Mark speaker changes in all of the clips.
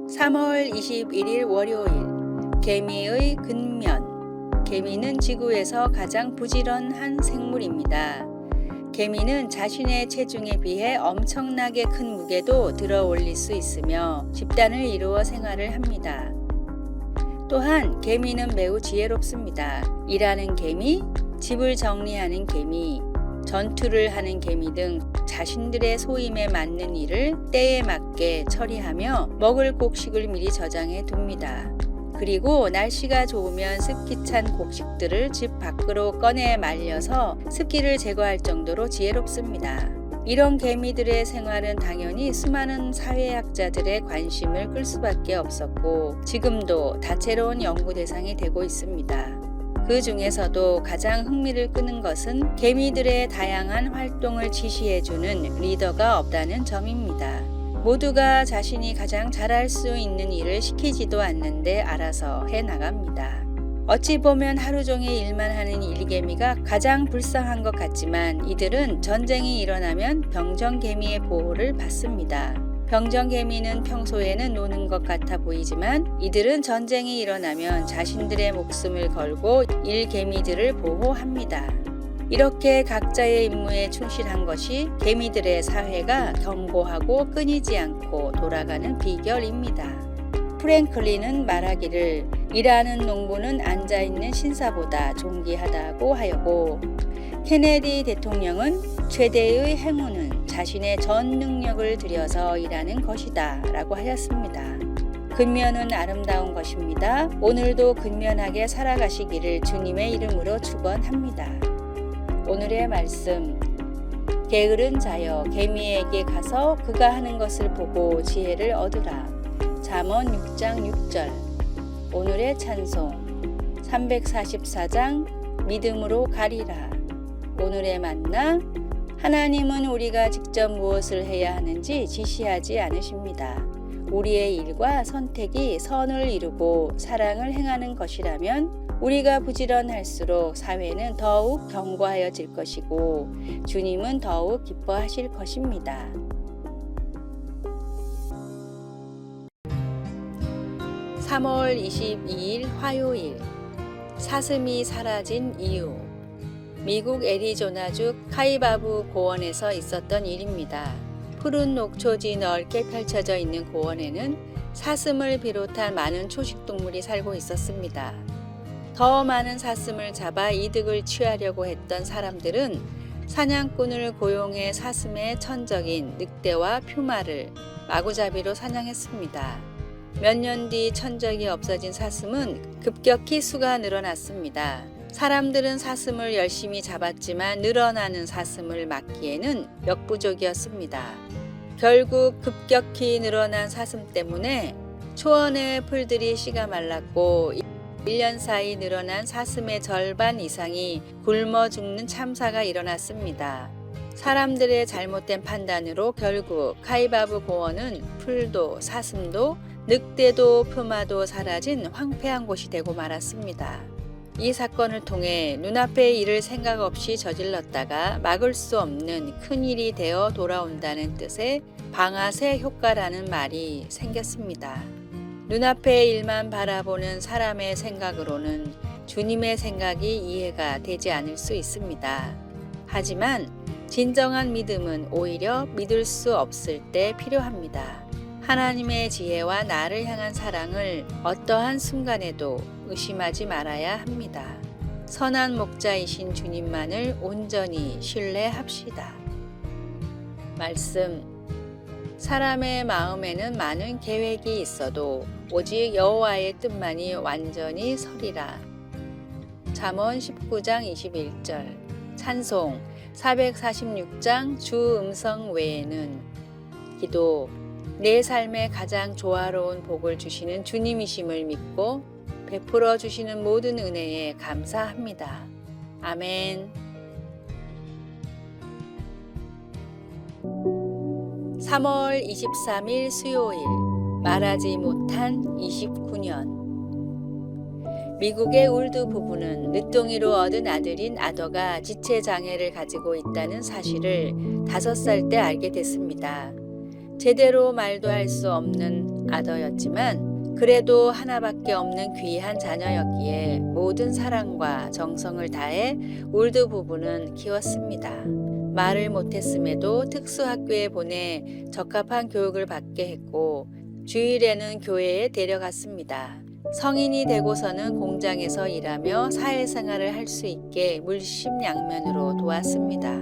Speaker 1: 3월 21일 월요일 개미의 근면. 개미는 지구에서 가장 부지런한 생물입니다. 개미는 자신의 체중에 비해 엄청나게 큰 무게도 들어 올릴 수 있으며 집단을 이루어 생활을 합니다. 또한 개미는 매우 지혜롭습니다. 일하는 개미, 집을 정리하는 개미, 전투를 하는 개미 등 자신들의 소임에 맞는 일을 때에 맞게 처리하며 먹을 곡식을 미리 저장해 둡니다. 그리고 날씨가 좋으면 습기 찬 곡식들을 집 밖으로 꺼내 말려서 습기를 제거할 정도로 지혜롭습니다. 이런 개미들의 생활은 당연히 수많은 사회학자들의 관심을 끌 수밖에 없었고 지금도 다채로운 연구 대상이 되고 있습니다. 그 중에서도 가장 흥미를 끄는 것은 개미들의 다양한 활동을 지시해주는 리더가 없다는 점입니다. 모두가 자신이 가장 잘할 수 있는 일을 시키지도 않는데 알아서 해나갑니다. 어찌 보면 하루 종일 일만 하는 일개미가 가장 불쌍한 것 같지만 이들은 전쟁이 일어나면 병정개미의 보호를 받습니다. 병정개미는 평소에는 노는 것 같아 보이지만 이들은 전쟁이 일어나면 자신들의 목숨을 걸고 일개미들을 보호합니다. 이렇게 각자의 임무에 충실한 것이 개미들의 사회가 견고하고 끊이지 않고 돌아가는 비결입니다. 프랭클린은 말하기를 일하는 농부는 앉아있는 신사보다 존귀하다고 하였고 케네디 대통령은 최대의 행운은 자신의 전 능력을 들여서 일하는 것이다 라고 하였습니다. 근면은 아름다운 것입니다. 오늘도 근면하게 살아가시기를 주님의 이름으로 축원합니다. 오늘의 말씀. 게으른 자여 개미에게 가서 그가 하는 것을 보고 지혜를 얻으라. 잠언 6장 6절. 오늘의 찬송 344장 믿음으로 가리라. 오늘의 만나. 하나님은 우리가 직접 무엇을 해야 하는지 지시하지 않으십니다. 우리의 일과 선택이 선을 이루고 사랑을 행하는 것이라면 우리가 부지런할수록 사회는 더욱 견고하여질 것이고 주님은 더욱 기뻐하실 것입니다. (3월 22일) 화요일 사슴이 사라진 이유. 미국 애리조나주 카이바브 고원에서 있었던 일입니다. 푸른 녹초지 넓게 펼쳐져 있는 고원에는 사슴을 비롯한 많은 초식동물이 살고 있었습니다. 더 많은 사슴을 잡아 이득을 취하려고 했던 사람들은 사냥꾼을 고용해 사슴의 천적인 늑대와 퓨마를 마구잡이로 사냥했습니다. 몇 년 뒤 천적이 없어진 사슴은 급격히 수가 늘어났습니다. 사람들은 사슴을 열심히 잡았지만 늘어나는 사슴을 막기에는 역부족이었습니다. 결국 급격히 늘어난 사슴 때문에 초원의 풀들이 씨가 말랐고 1년 사이 늘어난 사슴의 절반 이상이 굶어 죽는 참사가 일어났습니다. 사람들의 잘못된 판단으로 결국 카이바브 고원은 풀도 사슴도 늑대도 퓨마도 사라진 황폐한 곳이 되고 말았습니다. 이 사건을 통해 눈앞의 일을 생각 없이 저질렀다가 막을 수 없는 큰 일이 되어 돌아온다는 뜻의 방아쇠 효과라는 말이 생겼습니다. 눈앞의 일만 바라보는 사람의 생각으로는 주님의 생각이 이해가 되지 않을 수 있습니다. 하지만 진정한 믿음은 오히려 믿을 수 없을 때 필요합니다. 하나님의 지혜와 나를 향한 사랑을 어떠한 순간에도 의심하지 말아야 합니다. 선한 목자이신 주님만을 온전히 신뢰합시다. 말씀. 사람의 마음에는 많은 계획이 있어도 오직 여호와의 뜻만이 완전히 서리라. 잠언 19장 21절. 찬송 446장 주 음성 외에는. 기도. 내 삶에 가장 조화로운 복을 주시는 주님이심을 믿고 베풀어 주시는 모든 은혜에 감사합니다. 아멘. 3월 23일 수요일 말하지 못한 29년. 미국의 울드 부부는 늦둥이로 얻은 아들인 아더가 지체 장애를 가지고 있다는 사실을 5살 때 알게 됐습니다. 제대로 말도 할 수 없는 아더였지만 그래도 하나밖에 없는 귀한 자녀였기에 모든 사랑과 정성을 다해 울드 부부는 키웠습니다. 말을 못했음에도 특수학교에 보내 적합한 교육을 받게 했고 주일에는 교회에 데려갔습니다. 성인이 되고서는 공장에서 일하며 사회생활을 할 수 있게 물심양면으로 도왔습니다.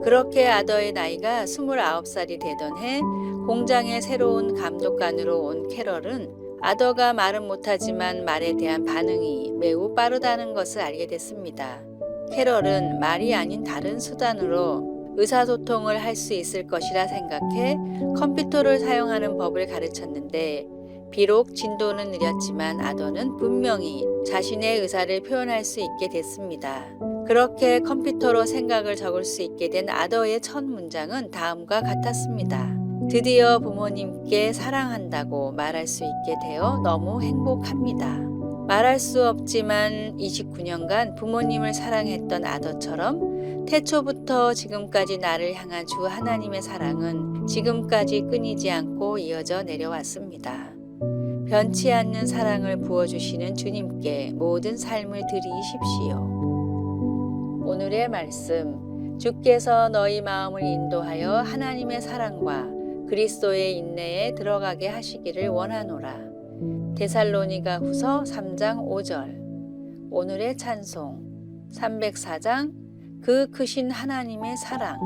Speaker 1: 그렇게 아더의 나이가 29살이 되던 해 공장에 새로운 감독관으로 온 캐럴은 아더가 말은 못하지만 말에 대한 반응이 매우 빠르다는 것을 알게 됐습니다. 캐럴은 말이 아닌 다른 수단으로 의사소통을 할 수 있을 것이라 생각해 컴퓨터를 사용하는 법을 가르쳤는데 비록 진도는 느렸지만 아더는 분명히 자신의 의사를 표현할 수 있게 됐습니다. 그렇게 컴퓨터로 생각을 적을 수 있게 된 아더의 첫 문장은 다음과 같았습니다. 드디어 부모님께 사랑한다고 말할 수 있게 되어 너무 행복합니다. 말할 수 없지만 29년간 부모님을 사랑했던 아더처럼 태초부터 지금까지 나를 향한 주 하나님의 사랑은 지금까지 끊이지 않고 이어져 내려왔습니다. 변치 않는 사랑을 부어주시는 주님께 모든 삶을 드리십시오. 오늘의 말씀, 주께서 너희 마음을 인도하여 하나님의 사랑과 그리스도의 인내에 들어가게 하시기를 원하노라. 데살로니가 후서 3장 5절. 오늘의 찬송 304장 그 크신 하나님의 사랑.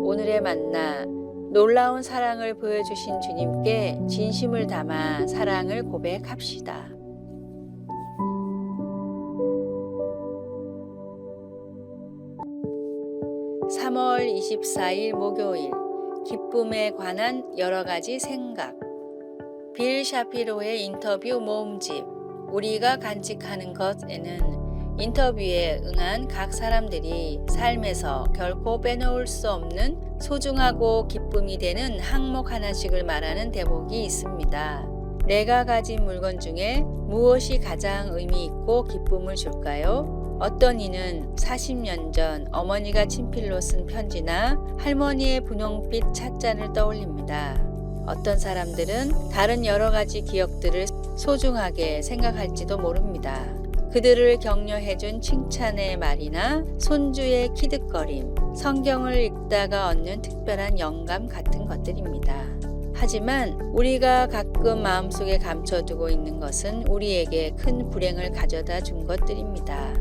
Speaker 1: 오늘의 만나, 놀라운 사랑을 보여주신 주님께 진심을 담아 사랑을 고백합시다. (3월 24일) 목요일, 기쁨에 관한 여러 가지 생각. 빌 샤피로의 인터뷰 모음집 우리가 간직하는 것에는 인터뷰에 응한 각 사람들이 삶에서 결코 빼놓을 수 없는 소중하고 기쁨이 되는 항목 하나씩을 말하는 대목이 있습니다. 내가 가진 물건 중에 무엇이 가장 의미 있고 기쁨을 줄까요? 어떤 이는 40년 전 어머니가 친필로 쓴 편지나 할머니의 분홍빛 찻잔을 떠올립니다. 어떤 사람들은 다른 여러 가지 기억들을 소중하게 생각할지도 모릅니다. 그들을 격려해준 칭찬의 말이나 손주의 키득거림, 성경을 읽다가 얻는 특별한 영감 같은 것들입니다. 하지만 우리가 가끔 마음속에 감춰두고 있는 것은 우리에게 큰 불행을 가져다 준 것들입니다.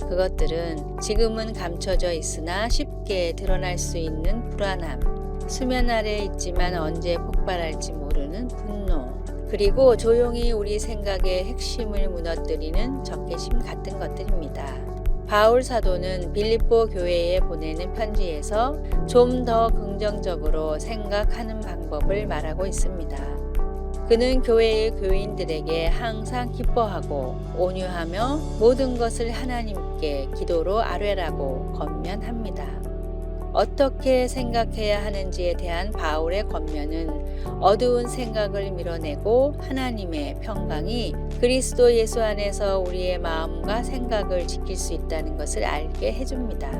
Speaker 1: 그것들은 지금은 감춰져 있으나 쉽게 드러날 수 있는 불안함, 수면 아래에 있지만 언제 폭발할지 모르는 분노, 그리고 조용히 우리 생각의 핵심을 무너뜨리는 적개심 같은 것들입니다. 바울 사도는 빌립보 교회에 보내는 편지에서 좀 더 긍정적으로 생각하는 방법을 말하고 있습니다. 그는 교회의 교인들에게 항상 기뻐하고 온유하며 모든 것을 하나님께 기도로 아뢰라고 권면합니다. 어떻게 생각해야 하는지에 대한 바울의 권면은 어두운 생각을 밀어내고 하나님의 평강이 그리스도 예수 안에서 우리의 마음과 생각을 지킬 수 있다는 것을 알게 해줍니다.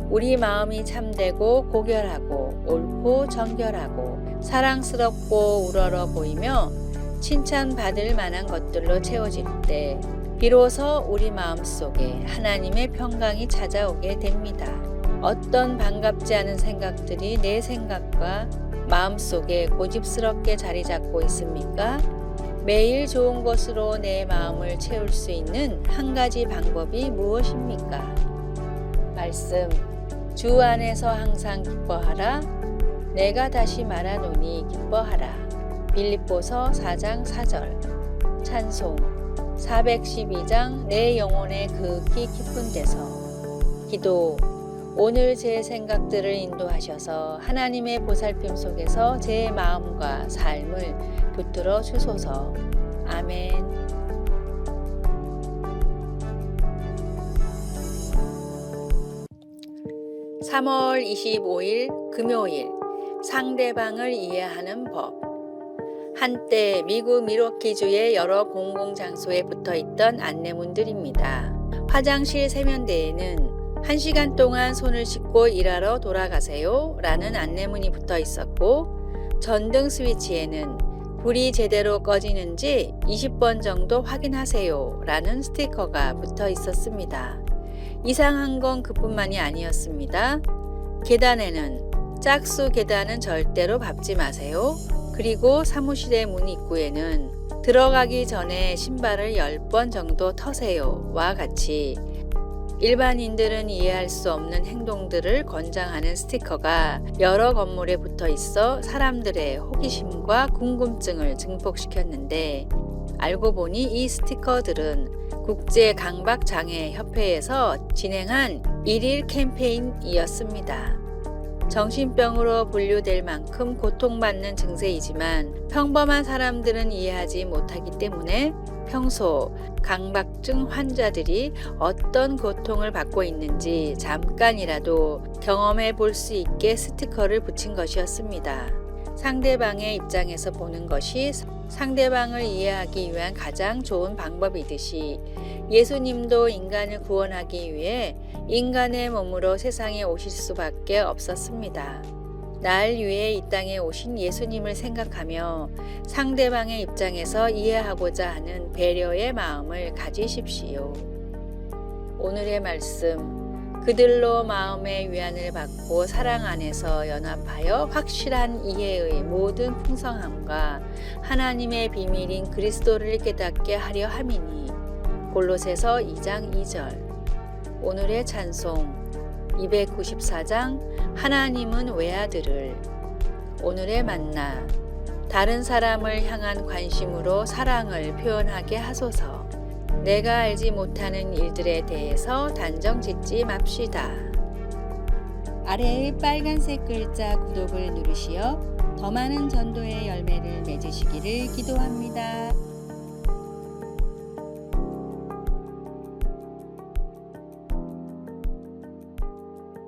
Speaker 1: 우리 마음이 참되고 고결하고 옳고 정결하고 사랑스럽고 우러러 보이며 칭찬받을 만한 것들로 채워질 때 비로소 우리 마음속에 하나님의 평강이 찾아오게 됩니다. 어떤 반갑지 않은 생각들이 내 생각과 마음속에 고집스럽게 자리 잡고 있습니까? 매일 좋은 것으로 내 마음을 채울 수 있는 한 가지 방법이 무엇입니까? 말씀, 주 안에서 항상 기뻐하라. 내가 다시 말하노니 기뻐하라. 빌립보서 4장 4절. 찬송 412장 내 영혼의 극히 깊은 데서. 기도, 오늘 제 생각들을 인도하셔서 하나님의 보살핌 속에서 제 마음과 삶을 붙들어 주소서. 아멘. (3월 25일) 금요일, 상대방을 이해하는 법. 한때 미국 밀워키주의 여러 공공장소에 붙어있던 안내문들입니다. 화장실 세면대에는 1시간 동안 손을 씻고 일하러 돌아가세요 라는 안내문이 붙어 있었고, 전등 스위치에는 불이 제대로 꺼지는지 20번 정도 확인하세요 라는 스티커가 붙어 있었습니다. 이상한 건 그뿐만이 아니었습니다. 계단에는 짝수 계단은 절대로 밟지 마세요. 그리고 사무실의 문 입구에는 들어가기 전에 신발을 10번 정도 터세요 와 같이 일반인들은 이해할 수 없는 행동들을 권장하는 스티커가 여러 건물에 붙어 있어 사람들의 호기심과 궁금증을 증폭시켰는데 알고 보니 이 스티커들은 국제강박장애협회에서 진행한 1일 캠페인이었습니다. 정신병으로 분류될 만큼 고통받는 증세이지만 평범한 사람들은 이해하지 못하기 때문에 평소 강박증 환자들이 어떤 고통을 받고 있는지 잠깐이라도 경험해 볼 수 있게 스티커를 붙인 것이었습니다. 상대방의 입장에서 보는 것이 상대방을 이해하기 위한 가장 좋은 방법이듯이 예수님도 인간을 구원하기 위해 인간의 몸으로 세상에 오실 수밖에 없었습니다. 날 위해 이 땅에 오신 예수님을 생각하며 상대방의 입장에서 이해하고자 하는 배려의 마음을 가지십시오. 오늘의 말씀, 그들로 마음의 위안을 받고 사랑 안에서 연합하여 확실한 이해의 모든 풍성함과 하나님의 비밀인 그리스도를 깨닫게 하려 함이니. 골로새서 2장 2절. 오늘의 찬송 294장 하나님은 외아들을. 오늘의 만나, 다른 사람을 향한 관심으로 사랑을 표현하게 하소서. 내가 알지 못하는 일들에 대해서 단정 짓지 맙시다. 아래의 빨간색 글자 구독을 누르시어 더 많은 전도의 열매를 맺으시기를 기도합니다.